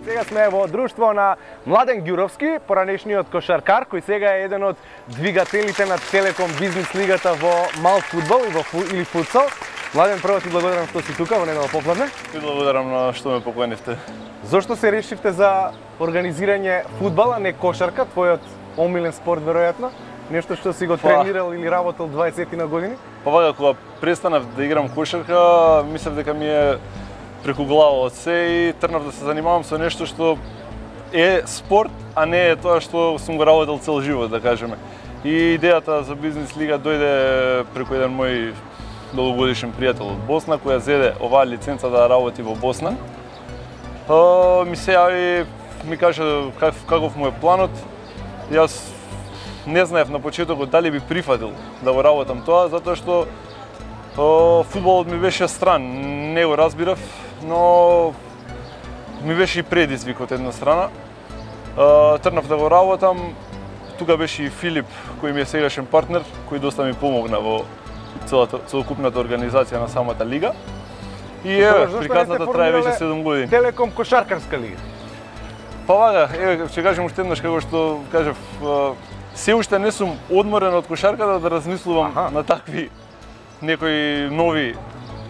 Сега сме во друштво на Младен Ѓуровски, поранешниот кошаркар, кој сега е еден од двигателите на Телеком Бизнис лигата во мал фудбал или футсал. Младен, прво ти благодарам што си тука во недела попладне. И благодарам на што ме поканивте. Зошто се решивте за организирање фудбал, а не кошарка, твојот омилен спорт веројатно? Нешто што си го тренирал или работел 20 на години? Па вака, кога престанав да играм кошарка, мислев дека ми е преку глава од се и тргнав да се занимавам со нешто што е спорт, а не е тоа што сум го работел цел живот, да кажеме. И идејата за Бизнис лига дојде преку еден мој долгогодишен пријател од Босна, која зеде оваа лиценца да работи во Босна. Ми се јави, ми кажа каков му е планот. Јас не знаев на почетокот дали би прифатил да го работам тоа, затоа што фудбалот ми беше стран, не го разбирав, но ми беше и предизвик од една страна. Тргнав да го работам, тука беше и Филип, кој ми е сегашен партнер, кој доста ми помогна во целокупната организација на самата лига. И приказната трае веќе 7 години. Телеком кошаркарска лига. Па вака, ќе кажем уште еднаш како што кажав, се уште не сум одморен од кошарката да размислувам на такви некои нови,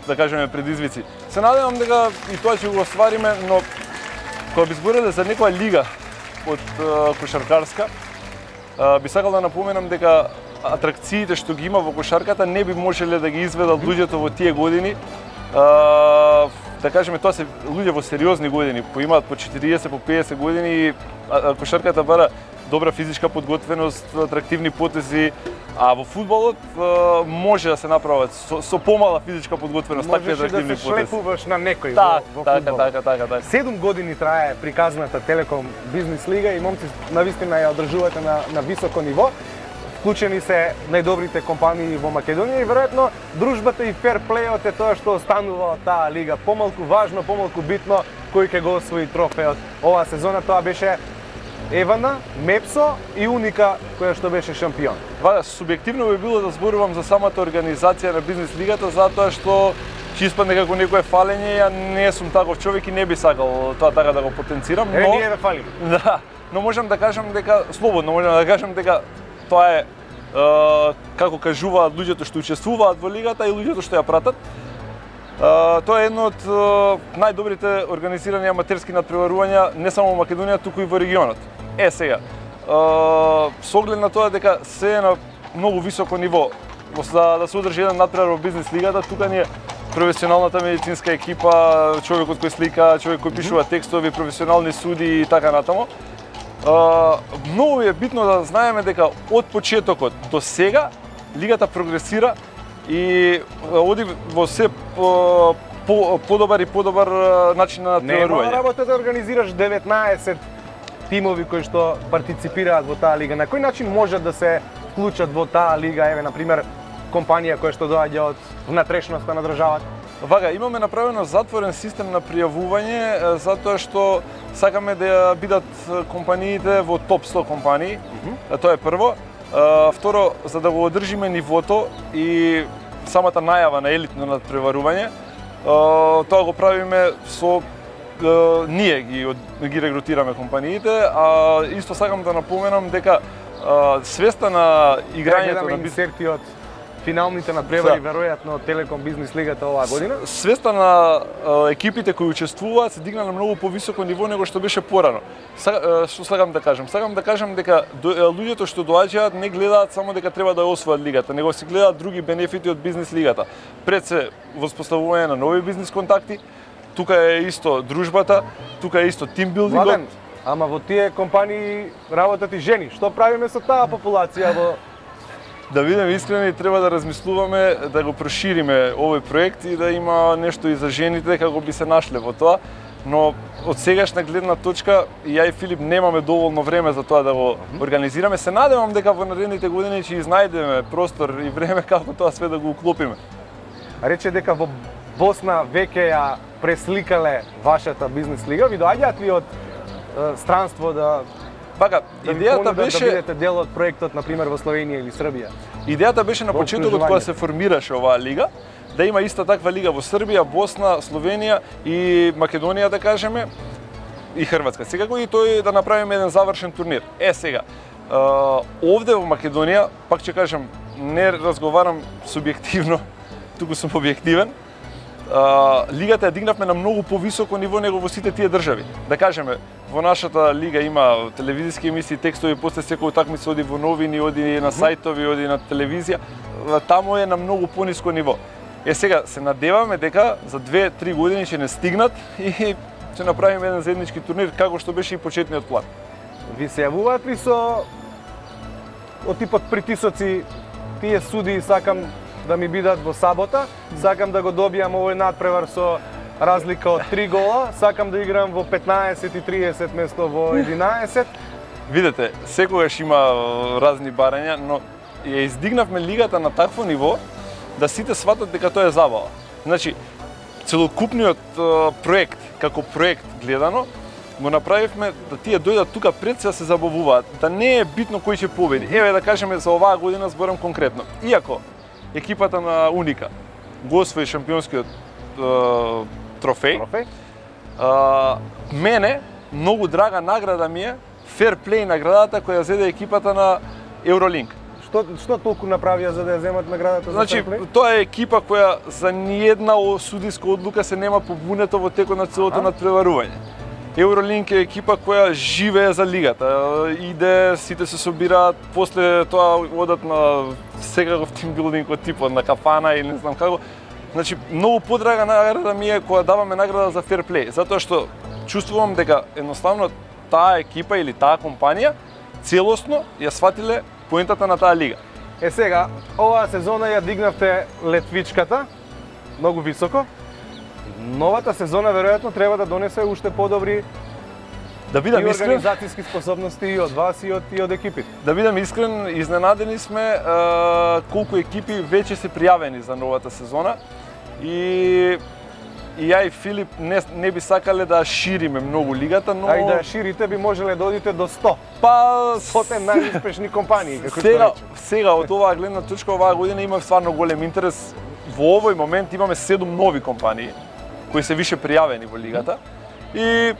да кажеме, предизвици. Се надевам дека и тоа ќе го оствариме, но кога би збореле за некоја лига од кошаркарска, би сакал да напоменам дека атракциите што ги има во кошарката не би можеле да ги изведат луѓето во тие години. Да кажеме, тоа се луѓе во сериозни години, имаат по 40, по 50 години и кошарката бара добра физичка подготвеност, атрактивни потези, а во фудбалот може да се направат со помала физичка подготвеност такви атрактивни потези. Можеш да се шлепуваш на некој во фудбал. Така. 7 години трае приказната Телеком Бизнис лига и момци навистина ја одржувате на високо ниво. Вклучени се најдобрите компании во Македонија и веројатно дружбата и ферплејот е тоа што останува од таа лига. Помалку важно, помалку битно кој ќе го освои трофеот оваа сезона. Тоа беше Евана, Мепсо и Уника која што беше шампион. Вака, субјективно би било да зборувам за самата организација на Бизнис лигата, затоа што ќе испадне како некое фалење, ја не сум таков човек и не би сакал тоа така да го потенцирам, но ние да фалиме. Да, но можам да кажам дека слободно можам да кажам дека тоа е како кажуваат луѓето што учествуваат во лигата и луѓето што ја пратат. Тоа е едно од најдобрите организирани аматерски надпреварувања не само во Македонија, туку и во регионот. Сега, со оглед на тоа дека се е на многу високо ниво, за да се одржи еден надпревар во Бизнис лигата, тука ни е професионалната медицинска екипа, човекот кој слика, човек кој пишува текстови, професионални суди и така натаму. Многу е битно да знаеме дека од почетокот до сега лигата прогресира и оди во се подобар и подобар начин на надпреварување. Нема работа да организираш 19 тимови кои што партиципираат во таа лига. На кој начин можат да се вклучат во таа лига, еве на пример компанија која што доаѓа од внатрешноста на државата? Вака, имаме направено затворен систем на пријавување затоа што сакаме да бидат компаниите во топ 100 компании. Тоа е прво. Второ, за да го одржиме нивото и самата најава на елитно надпреварување, тоа го правиме со ние ги регрутираме компаниите, а исто сакам да напоменам дека свеста на играњето на инсертиот финалните надпревари веројатно од Телеком Бизнис лигата оваа година. Свеста на екипите кои учествуваат се дигна на многу повисоко ниво него што беше порано. Што сакам да кажам? Сакам да кажам дека луѓето што доаѓаат не гледаат само дека треба да ја освојат лигата, него се гледаат други бенефити од Бизнис лигата. Пред се воспоставување на нови бизнис контакти, тука е исто дружбата, тука е исто тимбилдингот. Младен, ама во тие компании работат и жени. Што правиме со таа популација во... Да бидеме искрени, треба да размислуваме да го прошириме овој проект и да има нешто и за жените како би се нашле во тоа, но од сегашна гледна точка ја и Филип немаме доволно време за тоа да го организираме. Се надевам дека во наредните години ќе изнајдеме простор и време како тоа све да го уклопиме. Рече дека во Босна веќе ја пресликале вашата Бизнис лига, ви доаѓаат ли од странство да Вака, идејата беше да бидете дел од проектот на пример во Словенија или Србија. Идејата беше на почетокот кога се формираше оваа лига, да има иста таква лига во Србија, Босна, Словенија и Македонија, да кажеме. и Хрватска. Секако и тој да направиме еден завршен турнир. Сега, овде во Македонија, пак ќе кажам, не разговарам субјективно, туку сум објективен. Лигата ја дигнавме на многу повисоко ниво него во сите тие држави. Да кажеме, во нашата лига има телевизиски емисии, текстови, после секој утакмица оди во новини, оди на сајтови, оди на телевизија. Таму е на многу пониско ниво. Сега се надеваме дека за 2-3 години ќе не стигнат и ќе направиме еден заеднички турнир како што беше и почетниот план. Ви се јавуваат ли со од типот притисоци, тие суди сакам да ми бидат во сабота, сакам да го добијам овој надпревар со разлика од 3 гола, сакам да играм во 15 и 30 место во 11. Видете, секогаш има разни барања, но ја издигнавме лигата на такво ниво да сите сватат дека тоа е забава. Значи, целокупниот проект, како проект гледано, го направивме да тие дојдат тука пред се да се забавуваат, да не е битно кој ќе победи. Еве да кажеме за оваа година зборам конкретно. Иако екипата на Уника го освои шампионскиот трофеј, мене многу драга награда ми е Fair Play наградата која зеде екипата на Eurolink. Што толку направија за да ја земат наградата за Значи, Fair Play? тоа е екипа која за ниедна судиска одлука се нема побунета во текот на целото надпреварување. Eurolink е екипа која живее за лигата. Иде, сите се собираат, после тоа одат на секаков тимбилдинг од типот на кафана или не знам како. Значи, многу подрага награда ми е кога даваме награда за Fair Play, затоа што чувствувам дека едноставно таа екипа или таа компанија целосно ја сватиле поентата на таа лига. Сега, оваа сезона ја дигнавте летвичката многу високо. Новата сезона веројатно треба да донесе уште подобри Да бидам и искрен, организацијски способности и од вас и од екипите. да бидам искрен, изненадени сме колку екипи веќе се пријавени за новата сезона и ја и Филип не би сакале да шириме многу лигата, но А и да ја ширите би можеле да одите до 100. па 100 најуспешни компании, како што сега, рече. сега од оваа гледна точка оваа година има стварно голем интерес. Во овој момент имаме 7 нови компании кои се више пријавени во лигата и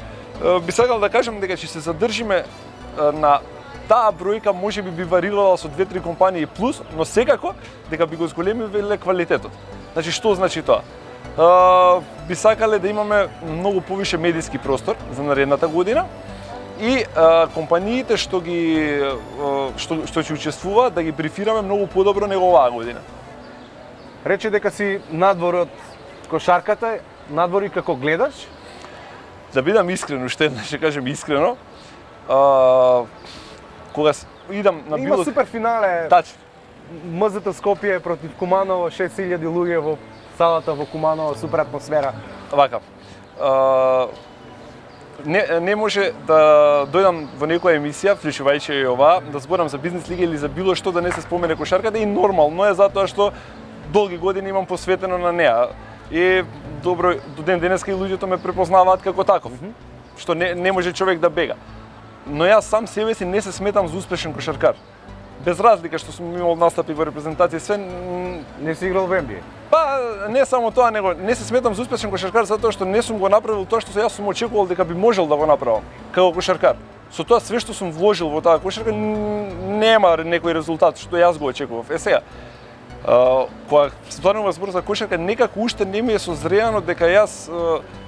би сакал да кажам дека ќе се задржиме на таа бројка, можеби би варирала со 2-3 компании плюс, но секако дека би го зголемиле квалитетот. Значи што значи тоа? Би сакале да имаме многу повише медиски простор за наредната година и компаниите што ќе учествуваат да ги брифираме многу подобро него оваа година. Рече дека си надвор од кошарката, надвор и како гледач. Да бидам искрен, уште еднаш ќе кажем искрено, кога идам на Има било супер финале. Тачно. МЗТ Скопје против Куманово, 6000 луѓе во салата во Куманово, супер атмосфера. Вака. Не може да дојдам во некоја емисија, вклучувајќи и ова, да зборам за бизнес лига или за било што да не се спомене кошарката и нормално е затоа што долги години имам посветено на неа. И добро, до ден денеска и луѓето ме препознаваат како таков. Што не може човек да бега. Но јас сам себе си не се сметам за успешен кошаркар. Без разлика што сум имал настапи во репрезентација, све Не си играл во NBA. па не само тоа, него не се сметам за успешен кошаркар затоа што не сум го направил тоа што јас сум очекувал дека би можел да го направам како кошаркар. Со тоа све што сум вложил во таа кошарка нема некој резултат што јас го очекував. Сега, кога стварно збор за кошарка, некако уште не ми е созреано дека јас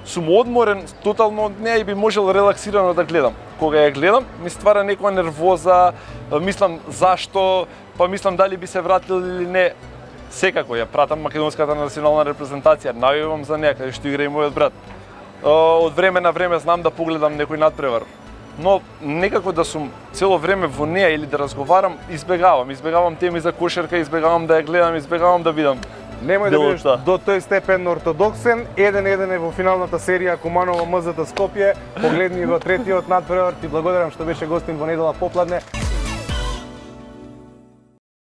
сум одморен тотално од неа и би можел релаксирано да гледам. Кога ја гледам, ми ствара некоја нервоза, мислам зашто, па мислам дали би се вратил или не. Секако ја пратам македонската национална репрезентација, навивам за неа каде што игра и мојот брат. Од време на време знам да погледам некој надпревар. Но некако да сум цело време во неа или да разговарам, избегавам теми за кошарка, избегавам да ја гледам, избегавам да видам. Немој да бидеш до тој степен ортодоксен. 1-1 е во финалната серија Куманово МЗТ Скопје. Погледни го третиот надпревар. Ти благодарам што беше гостин во недела попладне.